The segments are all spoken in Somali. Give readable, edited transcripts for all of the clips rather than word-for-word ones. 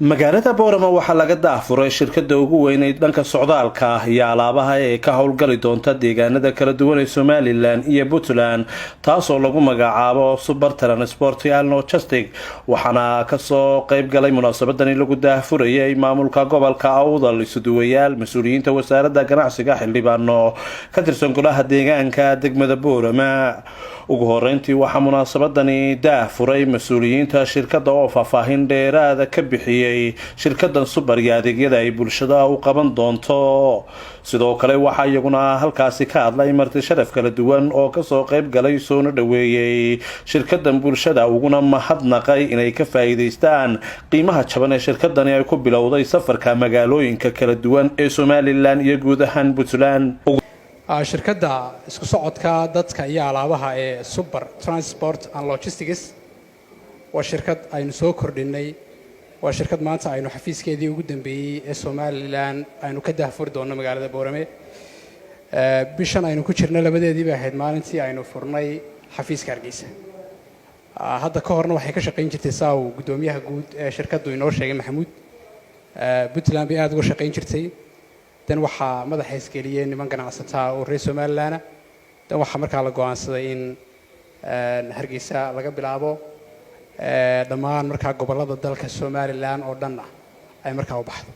magaalada Boorama waxaa laga daafuray shirkadda ugu weyn ee dhanka socdaalka iyo alaabaha ee ka howlgali doonta deegaanada kala duwan ee Somaliland iyo Puntland taasoo lagu magacaabo Super Transport and Logistics waxaana ka soo qayb galay munaasabadani lagu daafurayay maamulka gobolka Awdal isuduwayaal mas'uuliyiinta wasaaradda ganacsiga xildhibaano ka tirsan golaha deegaanka degmada Boorama ugu horeyntii waxaa munaasabadani daafuray mas'uuliyiinta shirkadda oo faahfaahin dheeraad ka bixiyay shirkaddan Super iyo adeegyada ay bulshada u qaban doonto sidoo kale waxa iyaguna halkaasi ka hadlay marti sharaf kala duwan oo ka soo qayb galay soo dhaweeyay shirkaddan bulshada uguna mahadnaqay inay ka faa'iideystaan qiimaha jaban ee shirkaddani ay ku bilowday safarka magaalooyinka kala duwan ee Somaliland iyo guud ahaan Puntland shirkadda isku socodka dadka iyo alaabaha ee Super Transport and Logistics waa shirkad aynu soo kordhinay waa shirkad maanta aynu xafiiskeedii ugu dambeeyay ee Somaliland aynu ka daafuri doono magaalada Boorame bishan aynu ku jirnay labadeedii bay ahayd maalintii aynu furnay xafiiska Hargeysa hadda ka horna waxay ka shaqeyn jirtay saaw gudoomiyaha guud ee shirkaddu inoo sheegay Maxamuud Puntland bay aad uga shaqeyn jirtay dan waxa madaxa isgeliyay niman ganacsato oo reer Somaliland dan waxa markaa la go'aansaday in Hargeysa laga bilaabo dhammaan markaa gobolada dalka Somaliland oo dhan ay markaa u baxdo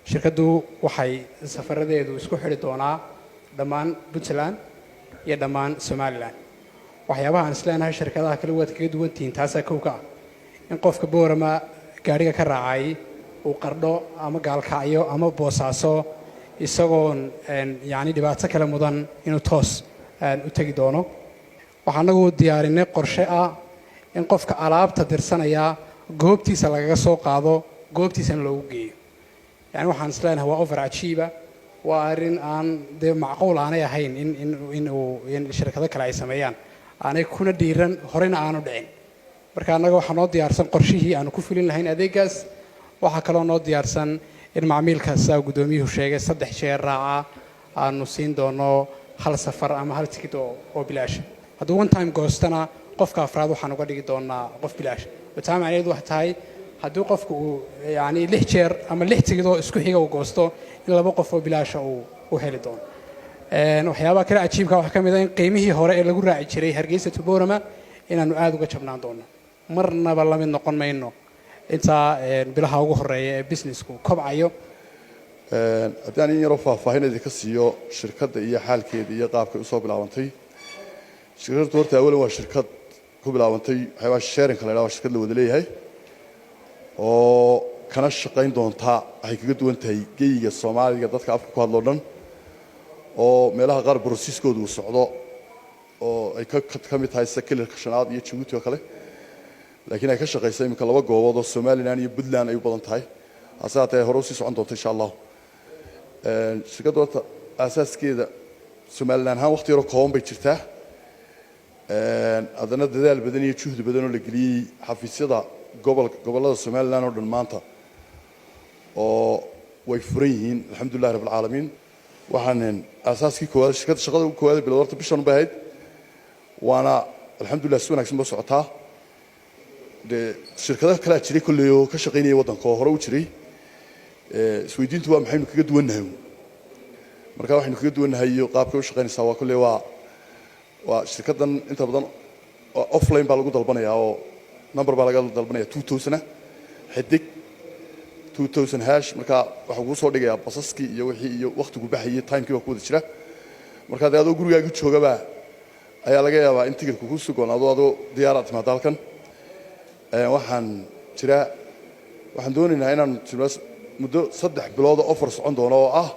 shirkaddu waxay safaradeedu isku xiri doonaa dhammaan Puntland iyo dhammaan Somaliland waxyaabaha aan isleenahay shirkadaha kala wada kaga duwan tihiin taas ka uga in qofka Boorama gaariga ka raacay uu qardho ama gaalkacyo ama boosaaso isagoon yaani dhibaato kala mudan inuu toos u tagi doono waxaan nagu diyaarinay qorshe in qofka alaabta dirsanaya goobtiisa laga soo qaado goobtiisana loogu geeyo yani waxaan isleenahay waa over achiever waa arin aan de macquul aanay ahayn in shirkado kale ay sameeyaan aanay kuna dhiiran horena aanu dhicin marka anaga waxaan noo diyaarsan qorshihii aan ku fulin lahayn adeegaas waxa kale oo noo diyaarsan in macaamilkaas gudoomiyuhu sheegay 3 jeer raaca aanu siin doono hal safar ama hal ticket oo bilaash haddii one time goostana qofka afraad waxaan uga dhigi doonaa qof bilaash taa macnaheedu waxa tahay haddii qofku yaani 6 jeer ama 6 ticket oo isku xiga uu goosto in 2 qof oo bilaash uu heli doono waxyaabaha kale ajiibka waxa kamid ah in qiimihii hore ee lagu raaci jiray Hargeysa to Boorama inaanu aad uga jabnaan doono marnaba la mid noqon mayno inta bilaha ugu horeeya ee businessku kobcayo haddii aan yaro faahfaahinada ka siiyo shirkadda iyo xaalkeeda iyo qaabka u soo bilaabantay shirkaddu horta awal waa shirkad ku bilaabantay waxyaabo sharing kala ilaa shirkad la wada leeyahay oo kana shaqeyn doonta ay kaga duwan tahay geeyiga Soomaaliga dadka afka ku hadlo dhan oo meelaha qaar processkoodu uu socdo oo ay ka mid tahay sakiilka shanaad iyo Djibouti oo kale laakiin ay ka shaqeysay imka 2 goobood oo Somaliland iyo Puntland ay u badan tahay asaatay hore u sii socon doonto insha Allah shirkadda asaaskeeda Somaliland ha waqti yar kooban bay jirtaa adana dadaal badan iyo juhdi badan oo la geliyay xafiisyada gobolada Somaliland oo dhan maanta oo way furan yihiin alxamdulillah rabbil caalamiin waxaan asaaskii koowaad shirkadda shaqada ugu koowaad bilowday bishan u baahayd waana alxamdulillah si wanaagsan baa socotaa de shirkadaha kala jiray kulli oo ka shaqeynaya wadanka hore u jiray isweydiintu waa maxay kaga duwanahay marka waxaynu kaga duwanahay qaabka u shaqeynaysaa waa kulli waa shirkaddan inta badan offline baa lagu dalbanayaa oo number baa laga dalbanayaa 2000 xidig 2000 hash marka waxa uu soo dhigayaa basaskii iyo wixii iyo waqtigu baxayay timekii waa ku wada jira marka adoo gurigaaga joogaba ayaa laga yaabaa in tigirku ku sugnaaado adoo diyaarad timaad halkan waxaan doonaynaa inaan muddo 3 bilood oo offer socon doono oo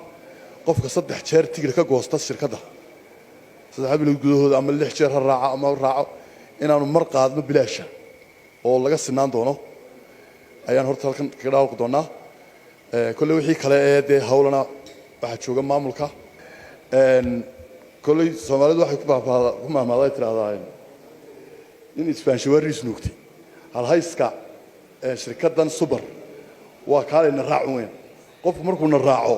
qofka 3 jeer tigir ka goosta shirkadda 3 bilood gudahooda ama 6 jeer raaca ama raaco inaanu mar qaadno bilaasha oo laga sinaan doono ayaan horta halkan ka dhaawaq doonaa kulli wixii kale ee de hawlana waxa jooga maamulka kulli Soomaalidu waxay ku maamulay tiraadaan in isbaansho waris nuugtay hal hayska shirkaddan Super waa kaalina raac weyn qofku markuu na raaco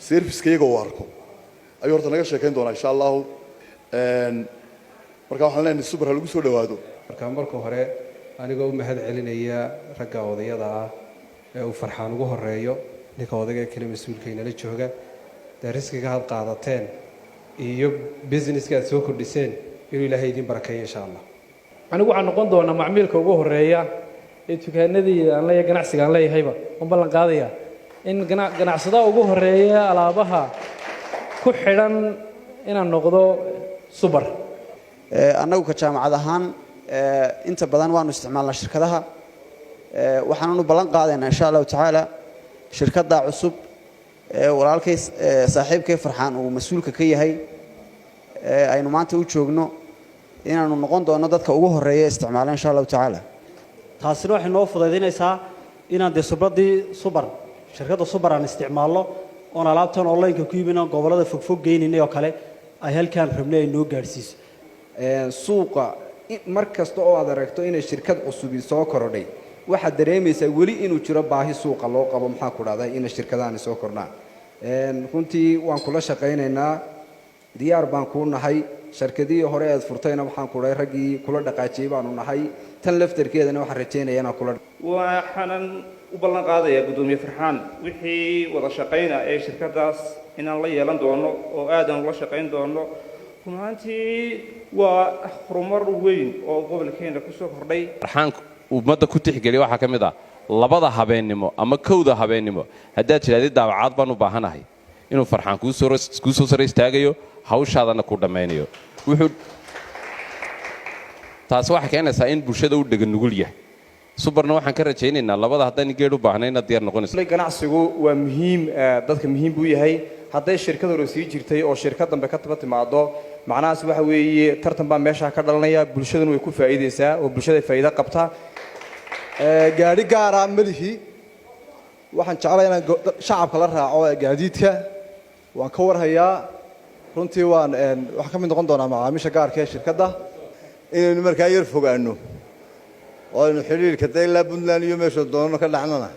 service-kayga uu arko ayuu horta naga sheekayn doonaa insha Allah marka waxaan leenahay Super lagu soo dhawaado marka hore anigoo mahad celinaya ragga odayada uu farxaan ugu horeeyo ninka odayga kale mas'uulka inala jooga dariskiga had qaadateen iyo businesska aad soo kordhiseen inuu Ilaahay idin barakeeyo insha Allah. anigu waxaan noqon doonaa macmiilka ugu horeeya ee dukaanadii aan leeyahay ganacsiga aan leeyahayba oo ballan qaadaya in ganacsadaha ugu horeeya alaabaha ku xidhan inaan noqdo super. annagu ka jaamacad ahaan inta badan waanu isticmaalnaa shirkadaha waxaanu ballan qaadaynaa insha Allah ta'ala shirkadda cusub walaalkay saaxiibkay farxaan uu mas'uulka ka yahay aynu maanta u joogno inaanu noqon doono dadka ugu horeeya isticmaala insha Allah ta'ala. taasina waxay noo fududeynaysaa inaan subadii super shirkadda super aan isticmaalno oo alaabtan online-ka ku iibino gobolada fogfog geynina oo kale ay halkaan rabnay noo gaarsiiso suuqa markasta oo aad aragto inay shirkad cusub soo korodhay waxa dareemaysaa wali inuu jiro baahi suuqa loo qabo maxaa ku dhacday in shirkadahan soo kordhaan runtii waan kula shaqaynaynaa diyaar baan ku nahay shirkadii hore aad furtayna waxaan ku dhahay ragii kula dhaqaajiyay baanu nahay tan laftarkeedana waxaan rajaynayaa inaan kula waxaan u ballan qaadayaa gudoomiye farxaan wixii wada shaqayna ee shirkadaas inaan la yeelan doono oo aadan ula shaqayn doono runtii waa horumar weyn oo gobolkeena ku soo kordhay. farxaan ummadda ku tixgeliya waxa kamid ah labada habeenimo ama kowda habeenimo haddaad tiraahdo daawacaad baan u baahanahay inuu farxaan ku soo sare istaagayo hawshaadana ku dhameynayo wuxuu taas waxa keenaysaa in bulshada u dhagan nugul yahay superna waxaan ka rajaynaynaa labada haddaan geed u baahnayna diyaar noqonayso. ganacsigu waa muhiim dadka muhiim buu yahay hadday shirkad hore sii jirtay oo shirkad dambe ka timaado macnahaas waxa weeye tartan baa meesha ka dhalanaya bulshaduna way ku faa'iideysaa oo bulshada faa'iido qabta gaari gaar ah malihi waxaan jeclahay inaan shacabka la raaco gaadiidka waan ka warhayaa runtii waan waxa ka mid noqon doonaa macaamiisha gaarka ee shirkadda inaynu markaa yar fogaano oo aynu xiriirka ilaa Puntland iyo meesha doonano ka dhacnana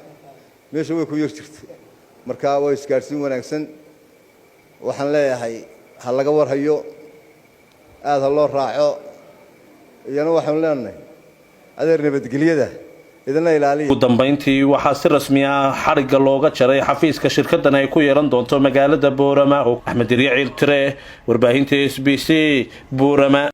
meesha way ku yar jirtay markaa waa isgaarsiin wanaagsan waxaan leeyahay ha laga warhayo aad loo raaco iyana waxaan leenahay adeer nabadgelyada idina ilaaliya. ugu dambeyntii waxaa si rasmi ah xariga looga jaray xafiiska shirkaddan ay ku yeelan doonto magaalada Boorama. Axmed Riyaciil Tire, warbaahinta SBC Boorama.